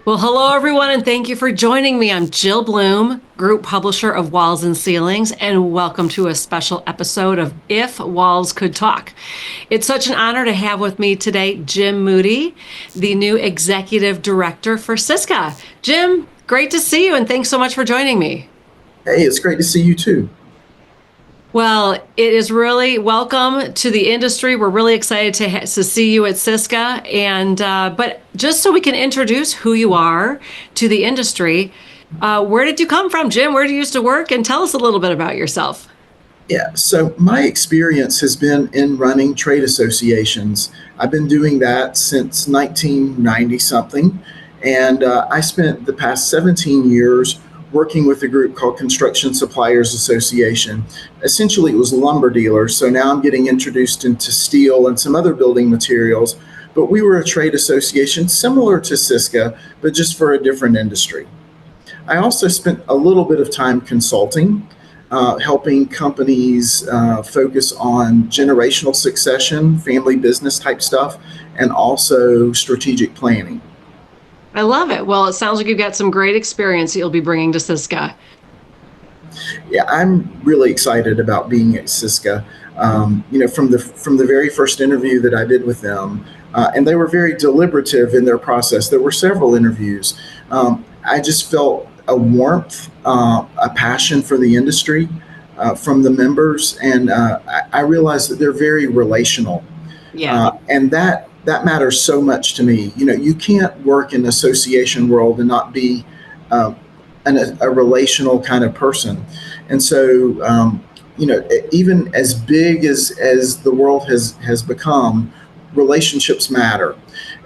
Well, hello, everyone, and thank you for joining me. I'm Jill Bloom, group publisher of Walls and Ceilings, and welcome to a special episode of If Walls Could Talk. It's such an honor to have with me today Jim Moody, the new executive director for CISCA. Jim, great to see you, and thanks so much for joining me. Hey, it's great to see you too. Well, it is really welcome to the industry. We're really excited to see you at CISCA. And but just so we can introduce who you are to the industry, where did you come from, Jim? Where did you used to work? And tell us a little bit about yourself. Yeah, so my experience has been in running trade associations. I've been doing that since 1990 something. And I spent the past 17 years working with a group called Construction Suppliers Association. Essentially, it was lumber dealers. So now I'm getting introduced into steel and some other building materials. But we were a trade association similar to CISCA, but just for a different industry. I also spent a little bit of time consulting, helping companies focus on generational succession, family business type stuff, and also strategic planning. I love it. Well, it sounds like you've got some great experience that you'll be bringing to CISCA. Yeah, I'm really excited about being at CISCA. From the very first interview that I did with them, and they were very deliberative in their process. There were several interviews. I just felt a warmth, a passion for the industry from the members, and I realized that they're very relational. Yeah. And that matters so much to me. You can't work in the association world and not be a relational kind of person. And so, even as big as the world has become, relationships matter.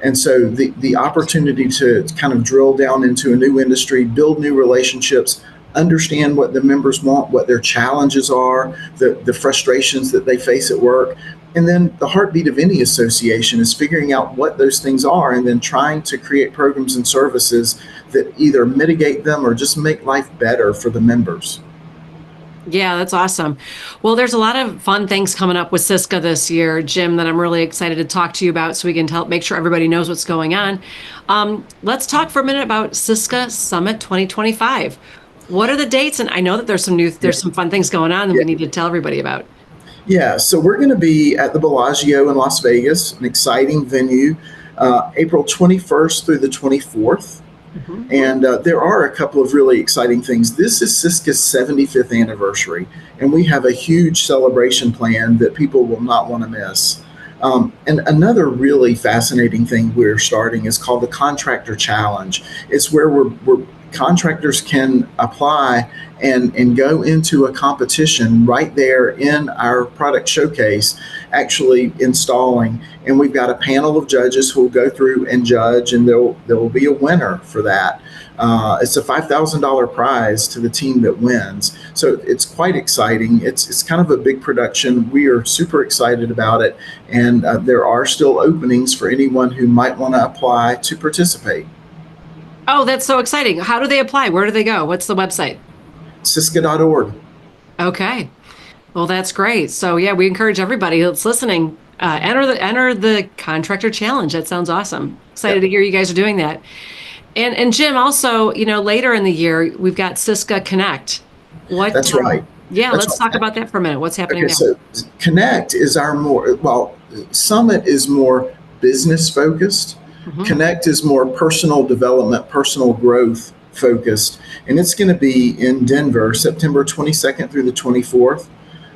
And so the opportunity to kind of drill down into a new industry, build new relationships, understand what the members want, what their challenges are, the frustrations that they face at work. And then the heartbeat of any association is figuring out what those things are and then trying to create programs and services that either mitigate them or just make life better for the members. Yeah, that's awesome. Well, there's a lot of fun things coming up with CISCA this year, Jim, that I'm really excited to talk to you about so we can make sure everybody knows what's going on. Let's talk for a minute about CISCA Summit 2025. What are the dates? And I know that there's some fun things going on that we need to tell everybody about. Yeah, so we're going to be at the Bellagio in Las Vegas, an exciting venue, April 21st through the 24th. Mm-hmm. And there are a couple of really exciting things. This is CISCA's 75th anniversary, and we have a huge celebration plan that people will not want to miss. And another really fascinating thing we're starting is called the Contractor Challenge. It's where contractors can apply and go into a competition right there in our product showcase, actually installing. And we've got a panel of judges who will go through and judge, and there will be a winner for that. It's a $5,000 prize to the team that wins. So it's quite exciting. It's kind of a big production. We are super excited about it. And there are still openings for anyone who might want to apply to participate. Oh, that's so exciting. How do they apply? Where do they go? What's the website? CISCA.org. Okay. Well, that's great. So yeah, we encourage everybody that's listening, enter the Contractor Challenge. That sounds awesome. Excited to hear you guys are doing that. And Jim, also, later in the year, we've got CISCA Connect. That's right. Yeah, let's talk about that for a minute. What's happening now? So Connect is Summit is more business focused. Mm-hmm. Connect is more personal development, personal growth focused. And it's going to be in Denver, September 22nd through the 24th.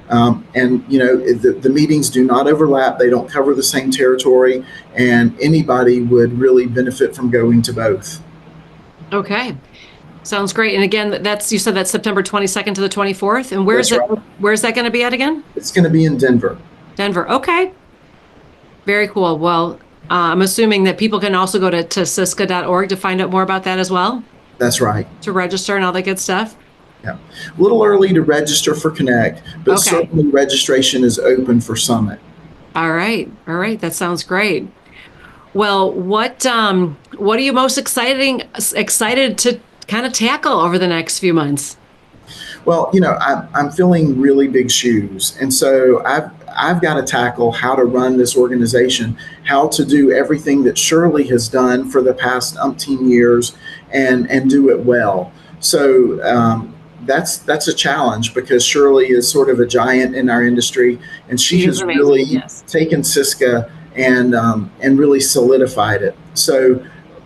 The meetings do not overlap. They don't cover the same territory. And anybody would really benefit from going to both. Okay. Sounds great. And again, you said that's September 22nd to the 24th. And where's that going to be at again? It's going to be in Denver. Denver. Okay. Very cool. Well, I'm assuming that people can also go to CISCA.org to find out more about that as well. That's right. To register and all that good stuff. Yeah. A little early to register for Connect, but certainly registration is open for Summit. All right. That sounds great. Well, what are you most excited to kind of tackle over the next few months? Well, I'm filling really big shoes, and so I've got to tackle how to run this organization, how to do everything that Shirley has done for the past umpteen years, and do it well. So that's a challenge because Shirley is sort of a giant in our industry, and she She is has amazing. really Yes. taken CISCA and really solidified it. So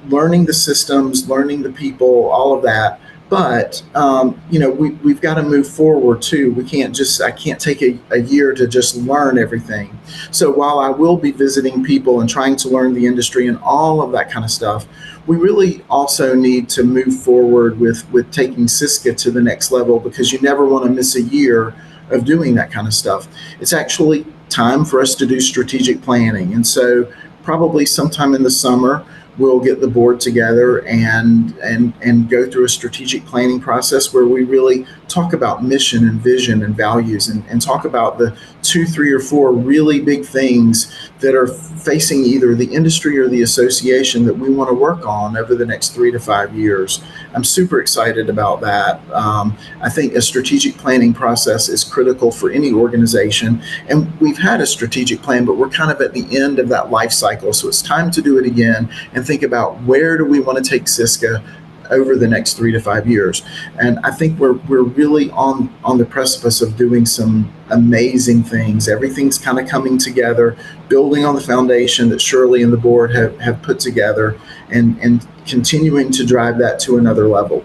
learning the systems, learning the people, all of that. But we've got to move forward too. I can't take a year to just learn everything. So while I will be visiting people and trying to learn the industry and all of that kind of stuff, we really also need to move forward with taking CISCA to the next level, because you never want to miss a year of doing that kind of stuff. It's actually time for us to do strategic planning. And so probably sometime in the summer, we'll get the board together and go through a strategic planning process where we really talk about mission and vision and values, and talk about the 2, 3, or 4 really big things that are facing either the industry or the association that we want to work on over the next 3 to 5 years. I'm super excited about that. I think a strategic planning process is critical for any organization, and we've had a strategic plan, but we're kind of at the end of that life cycle. So it's time to do it again and think about, where do we want to take CISCA over the next 3 to 5 years. And I think we're really on the precipice of doing some amazing things. Everything's kind of coming together, building on the foundation that Shirley and the board have put together, and continuing to drive that to another level.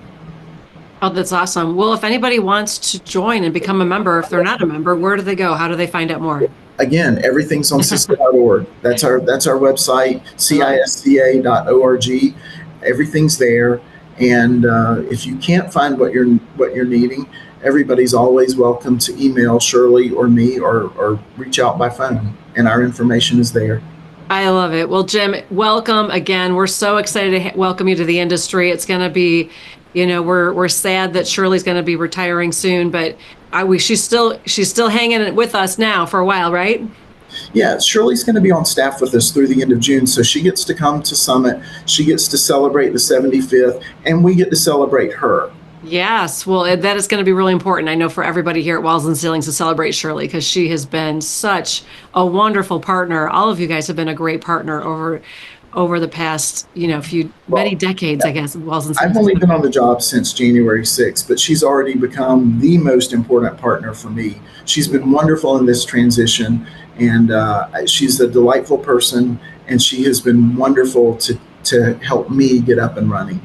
Oh, that's awesome. Well, if anybody wants to join and become a member, if they're not a member, where do they go? How do they find out more? Again, everything's on CISCA.org. That's our website, CISCA.org. Everything's there. And if you can't find what you're needing, everybody's always welcome to email Shirley or me, or reach out by phone, and our information is there. I love it. Well, Jim, welcome again. We're so excited to welcome you to the industry. It's going to be, we're sad that Shirley's going to be retiring soon, but she's still hanging with us now for a while, right? Yeah, Shirley's going to be on staff with us through the end of June, so she gets to come to Summit. She gets to celebrate the 75th, and we get to celebrate her. Yes, well, that is going to be really important, I know, for everybody here at Walls and Ceilings to celebrate Shirley, because she has been such a wonderful partner. All of you guys have been a great partner over the past, many decades, I guess, of Walls and Ceilings. I've only been on the job since January 6th, but she's already become the most important partner for me. She's been wonderful in this transition, and she's a delightful person, and she has been wonderful to help me get up and running.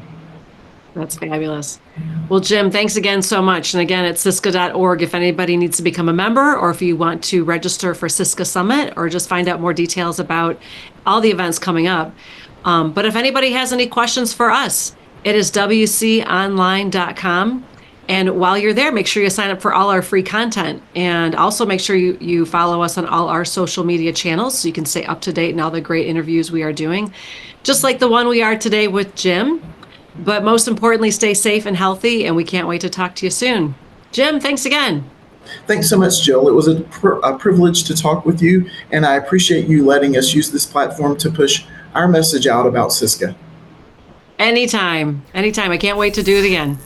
That's fabulous. Well, Jim, thanks again so much. And again, it's CISCA.org if anybody needs to become a member, or if you want to register for CISCA Summit, or just find out more details about all the events coming up. But if anybody has any questions for us, it is wconline.com. And while you're there, make sure you sign up for all our free content. And also make sure you follow us on all our social media channels so you can stay up to date in all the great interviews we are doing, just like the one we are today with Jim. But most importantly, stay safe and healthy, and we can't wait to talk to you soon. Jim, thanks again. Thanks so much, Jill. It was a privilege to talk with you, and I appreciate you letting us use this platform to push our message out about CISCA. Anytime. I can't wait to do it again.